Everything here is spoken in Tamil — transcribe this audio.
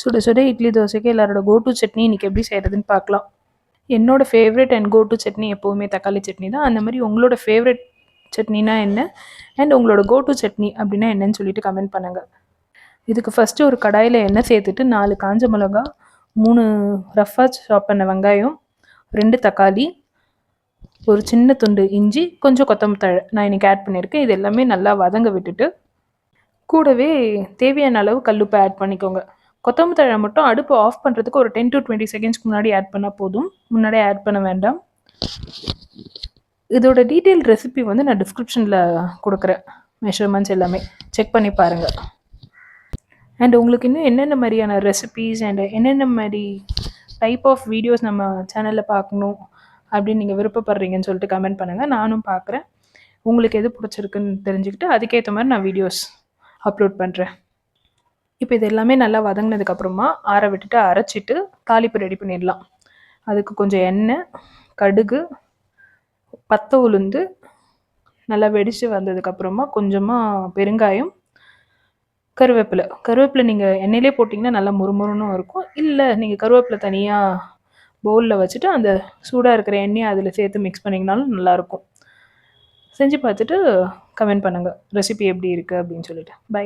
சுட சுட இட்லி தோசைக்கு எல்லாரோட கோ டு சட்னி இன்றைக்கி எப்படி செய்கிறதுன்னு பார்க்கலாம். என்னோடய favourite and go to chutney எப்போவுமே தக்காளி சட்னி தான். அந்த மாதிரி உங்களோட ஃபேவரட் சட்னினா என்ன அண்ட் உங்களோட கோ டு சட்னி அப்படின்னா என்னன்னு சொல்லிட்டு கமெண்ட் பண்ணுங்கள். இதுக்கு ஃபஸ்ட்டு ஒரு கடாயில் எண்ணெய் சேர்த்துட்டு 4 காஞ்ச மிளகா, 3 ரஃபாக சாப் பண்ண வெங்காயம், 2 தக்காளி, ஒரு சின்ன துண்டு இஞ்சி, கொஞ்சம் கொத்தமல்லி நான் இன்றைக்கி ஆட் பண்ணியிருக்கேன். இது எல்லாமே நல்லா வதங்க விட்டுட்டு கூடவே தேவையான அளவு கல்லுப்பை ஆட் பண்ணிக்கோங்க. கொத்தமல்லி தழை மட்டும் அடுப்பு ஆஃப் பண்ணுறதுக்கு ஒரு 10 to 20 செகண்ட்ஸ்க்கு முன்னாடி ஆட் பண்ணால் போதும். முன்னாடியே ஆட் பண்ண வேண்டாம். இதோட டீட்டெயில் ரெசிபி வந்து நான் டிஸ்கிரிப்ஷனில் கொடுக்குறேன். மெஷர்மெண்ட்ஸ் எல்லாமே செக் பண்ணி பாருங்கள். அண்ட் உங்களுக்கு இன்னும் என்னென்ன மாதிரியான ரெசிபீஸ் அண்ட் என்னென்ன மாதிரி டைப் ஆஃப் வீடியோஸ் நம்ம சேனலில் பார்க்கணும் அப்படின்னு நீங்கள் விருப்பப்படுறீங்கன்னு சொல்லிட்டு கமெண்ட் பண்ணுங்கள். நானும் பார்க்குறேன். உங்களுக்கு எது பிடிச்சிருக்குன்னு தெரிஞ்சுக்கிட்டு அதுக்கேற்ற மாதிரி நான் வீடியோஸ் அப்லோட் பண்ணுறேன். இப்போ இது எல்லாமே நல்லா வதங்கினதுக்கப்புறமா ஆற விட்டுட்டு அரைச்சிட்டு தாளிப்பு ரெடி பண்ணிடலாம். அதுக்கு கொஞ்சம் எண்ணெய், கடுகு, பத்தை உளுந்து நல்லா வெடித்து வந்ததுக்கப்புறமா கொஞ்சமாக பெருங்காயம், கருவேப்பிலை நீங்கள் எண்ணெயிலே போட்டிங்கன்னா நல்லா முறுமுறுன்னு இருக்கும். இல்லை நீங்கள் கருவேப்பிலை தனியாக பவுலில் வச்சுட்டு அந்த சூடாக இருக்கிற எண்ணெயை அதில் சேர்த்து மிக்ஸ் பண்ணிங்கனாலும் நல்லாயிருக்கும். செஞ்சு பார்த்துட்டு கமெண்ட் பண்ணுங்கள் ரெசிபி எப்படி இருக்குது அப்படின்னு சொல்லிட்டு. பை.